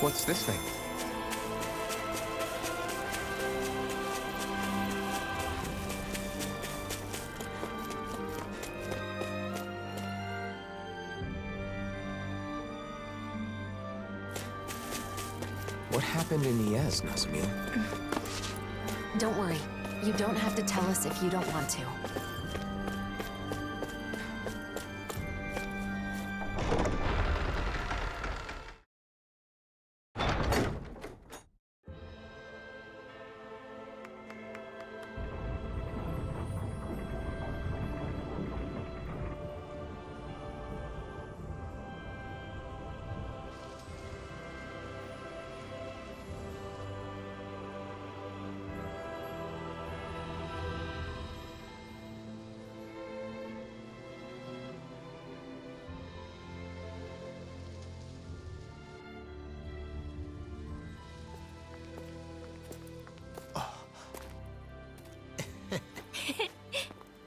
What's this thing? What happened in Iez, Nazamil? Don't worry. You don't have to tell us if you don't want to.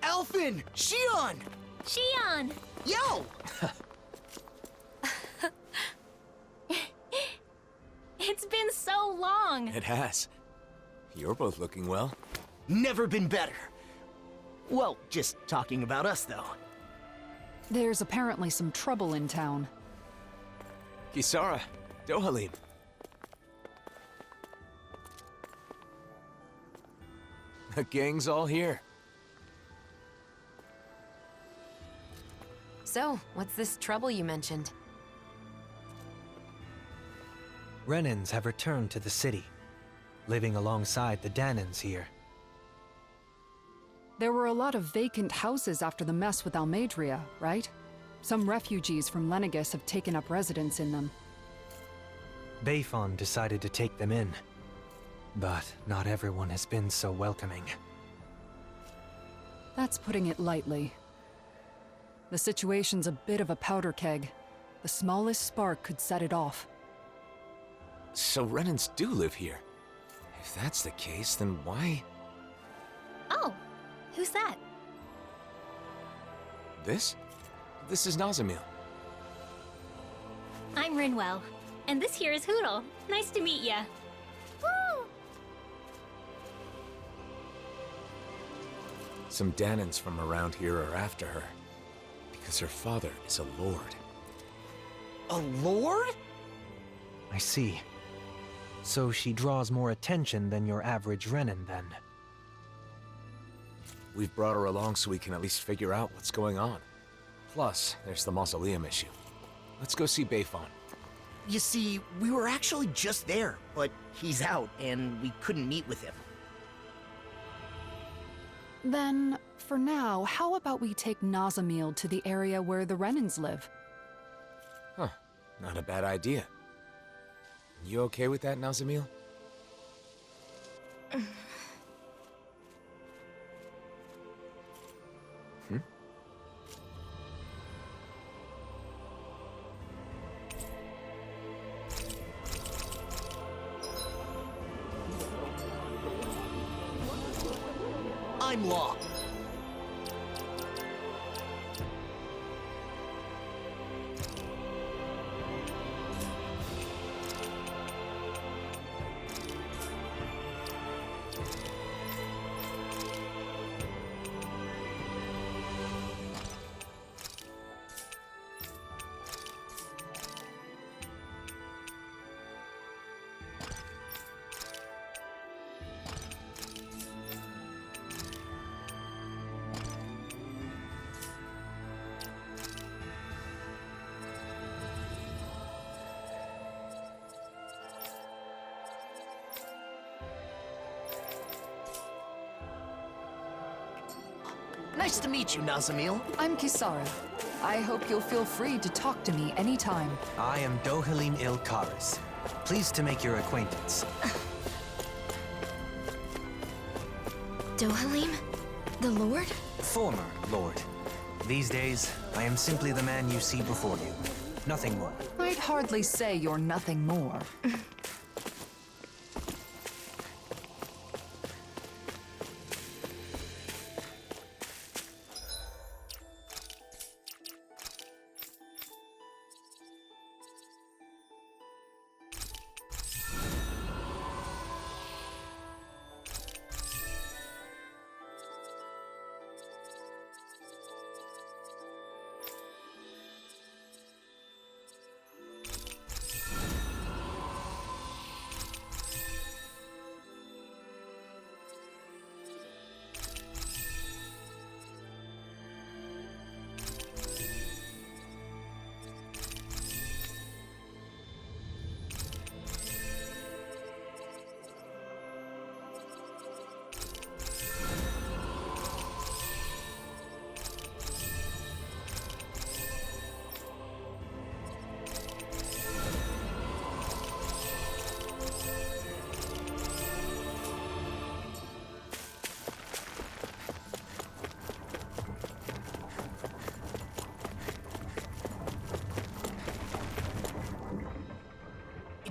Alphen! Xion! Xion! Yo! It's been so long! It has. You're both looking well. Never been better. Well, just talking about us, though. There's apparently some trouble in town. Kisara, Dohalim. The gang's all here. So, what's this trouble you mentioned? Renans have returned to the city, living alongside the Dahnans here. There were a lot of vacant houses after the mess with Almeidrea, right? Some refugees from Lenegis have taken up residence in them. Bayfon decided to take them in, but not everyone has been so welcoming. That's putting it lightly. The situation's a bit of a powder keg. The smallest spark could set it off. So Renans do live here. If that's the case, then why... Oh, who's that? This? This is Nazamil. I'm Rinwell, and this here is Hootle. Nice to meet ya. Woo! Some Dahnans from around here are after her. Because her father is a lord. A lord? I see. So she draws more attention than your average Renan, then. We've brought her along so we can at least figure out what's going on. Plus, there's the mausoleum issue. Let's go see Bayfon. You see, we were actually just there, but he's out, and we couldn't meet with him. Then, for now, how about we take Nazamil to the area where the Renans live? Huh, not a bad idea. You okay with that, Nazamil? I'm Law. Nice to meet you, Nazamil. I'm Kisara. I hope you'll feel free to talk to me anytime. I am Dohalim Ilkaris. Pleased to make your acquaintance. Dohalim? The Lord? Former Lord. These days, I am simply the man you see before you. Nothing more. I'd hardly say you're nothing more.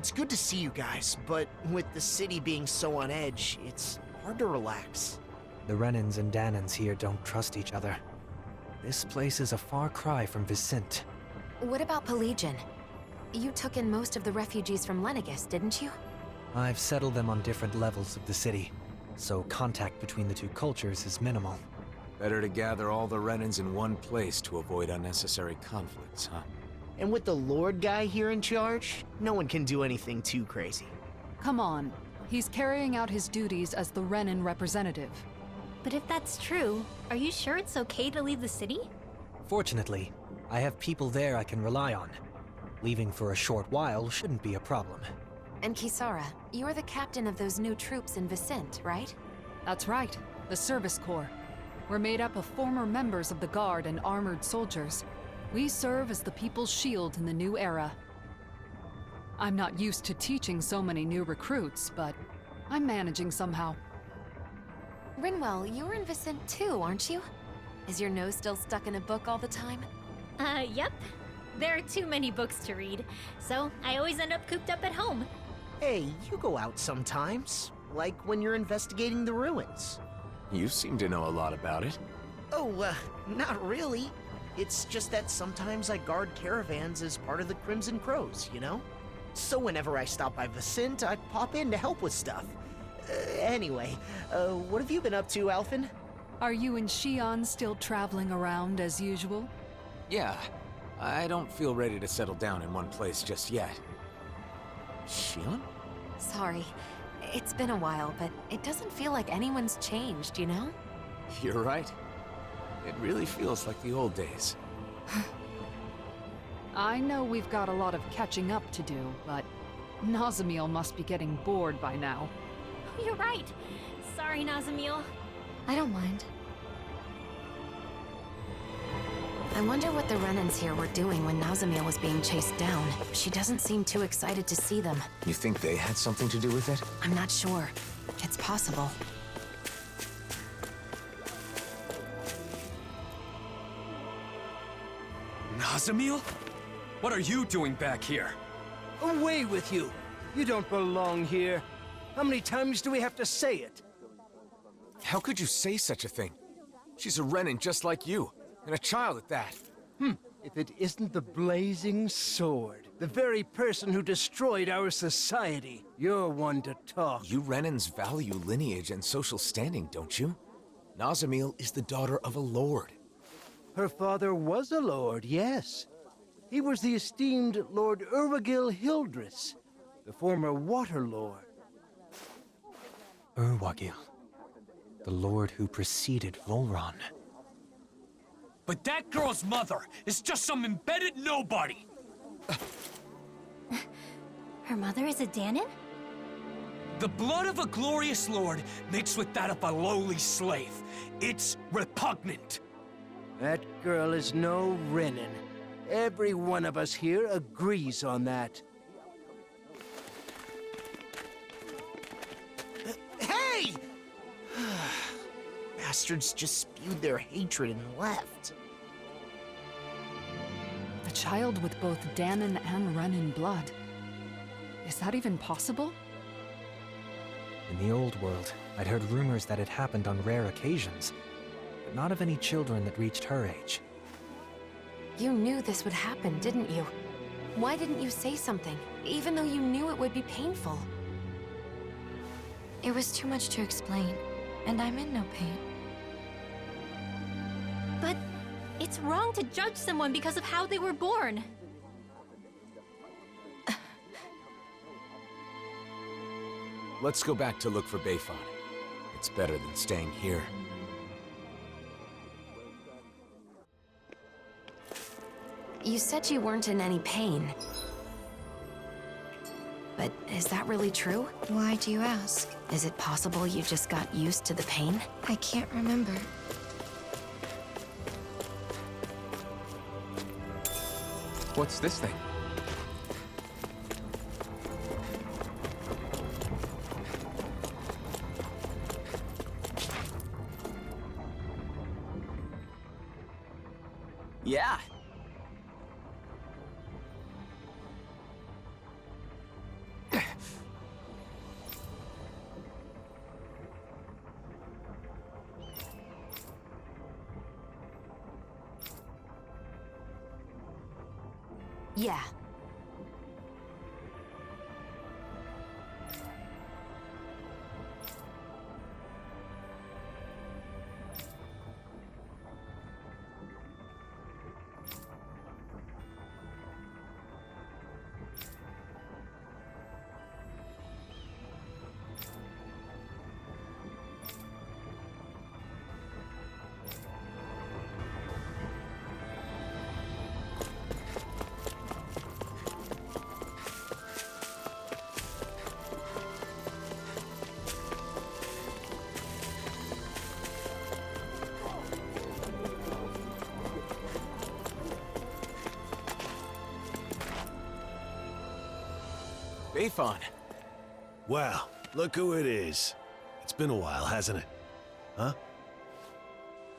It's good to see you guys, but with the city being so on edge, it's hard to relax. The Renans and Danans here don't trust each other. This place is a far cry from Vicent. What about Pelagian? You took in most of the refugees from Lenegis, didn't you? I've settled them on different levels of the city, so contact between the two cultures is minimal. Better to gather all the Renans in one place to avoid unnecessary conflicts, huh? And with the Lord guy here in charge, no one can do anything too crazy. Come on. He's carrying out his duties as the Renan representative. But if that's true, are you sure it's okay to leave the city? Fortunately, I have people there I can rely on. Leaving for a short while shouldn't be a problem. And Kisara, you're the captain of those new troops in Vicent, right? That's right, the Service Corps. We're made up of former members of the Guard and armored soldiers. We serve as the people's shield in the new era. I'm not used to teaching so many new recruits, but I'm managing somehow. Rinwell, you're in Vicent too, aren't you? Is your nose still stuck in a book all the time? Yep. There are too many books to read, so I always end up cooped up at home. Hey, you go out sometimes, like when you're investigating the ruins. You seem to know a lot about it. Oh, not really. It's just that sometimes I guard caravans as part of the Crimson Crows, you know? So whenever I stop by Vicent, I pop in to help with stuff. Anyway, what have you been up to, Alphen? Are you and Shion still traveling around as usual? Yeah, I don't feel ready to settle down in one place just yet. Shion? Sorry. It's been a while, but it doesn't feel like anyone's changed, you know? You're right. It really feels like the old days. I know we've got a lot of catching up to do, but Nazamiel must be getting bored by now. You're right. Sorry, Nazamiel. I don't mind. I wonder what the Renans here were doing when Nazamiel was being chased down. She doesn't seem too excited to see them. You think they had something to do with it? I'm not sure. It's possible. Nazamiel? What are you doing back here? Away with you! You don't belong here. How many times do we have to say it? How could you say such a thing? She's a Renan just like you, and a child at that. If it isn't the Blazing Sword, the very person who destroyed our society, you're one to talk. You Renans value lineage and social standing, don't you? Nazamiel is the daughter of a lord. Her father was a lord, yes. He was the esteemed Lord Urwagil Hildress, the former Water Lord. Urwagil, the lord who preceded Volron. But that girl's mother is just some embedded nobody! Her mother is a Danan? The blood of a glorious lord mixed with that of a lowly slave. It's repugnant. That girl is no Renan. Every one of us here agrees on that. Hey! Bastards just spewed their hatred and left. A child with both Danan and Renan blood. Is that even possible? In the old world, I'd heard rumors that it happened on rare occasions, but not of any children that reached her age. You knew this would happen, didn't you? Why didn't you say something, even though you knew it would be painful? It was too much to explain, and I'm in no pain. But it's wrong to judge someone because of how they were born. Let's go back to look for Bayfon. It's better than staying here. You said you weren't in any pain. But is that really true? Why do you ask? Is it possible you just got used to the pain? I can't remember. What's this thing? Yeah. Yeah. Bayfon. Wow, look who it is. It's been a while, hasn't it? Huh?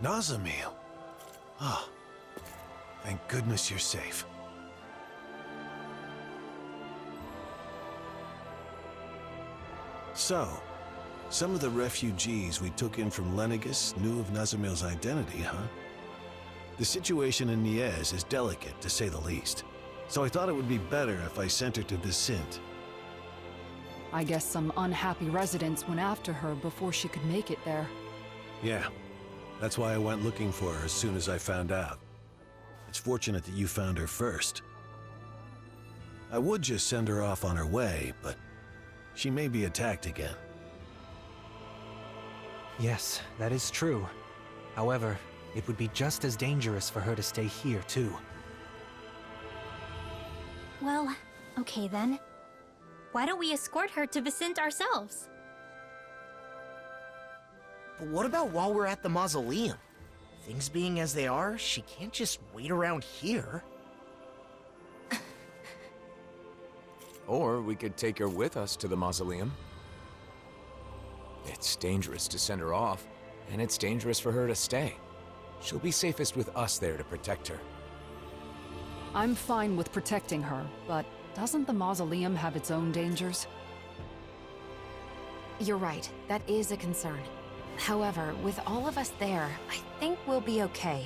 Nazamil. Ah, thank goodness you're safe. So, some of the refugees we took in from Lenegus knew of Nazamil's identity, huh? The situation in Niez is delicate, to say the least. So I thought it would be better if I sent her to Vicente. I guess some unhappy residents went after her before she could make it there. Yeah, that's why I went looking for her as soon as I found out. It's fortunate that you found her first. I would just send her off on her way, but she may be attacked again. Yes, that is true. However, it would be just as dangerous for her to stay here, too. Well, okay then. Why don't we escort her to Vicente ourselves? But what about while we're at the mausoleum? Things being as they are, she can't just wait around here. Or we could take her with us to the mausoleum. It's dangerous to send her off, and it's dangerous for her to stay. She'll be safest with us there to protect her. I'm fine with protecting her, but doesn't the mausoleum have its own dangers? You're right, that is a concern. However, with all of us there, I think we'll be okay.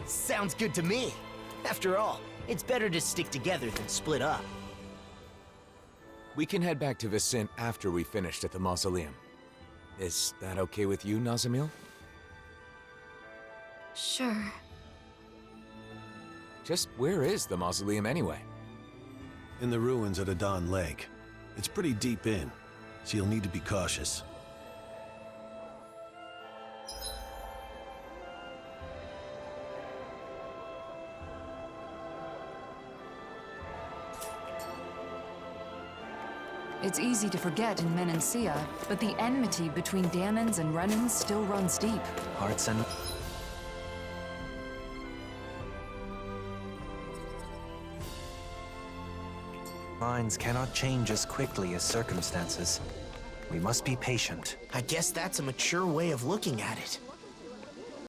Sounds good to me. After all, it's better to stick together than split up. We can head back to Vicente after we finished at the mausoleum. Is that okay with you, Nazamil? Sure. Just where is the mausoleum anyway? In the ruins at Adon Lake. It's pretty deep in, so you'll need to be cautious. It's easy to forget in Menancia, but the enmity between Dahnans and Renans still runs deep. Hearts and... minds cannot change as quickly as circumstances. We must be patient. I guess that's a mature way of looking at it.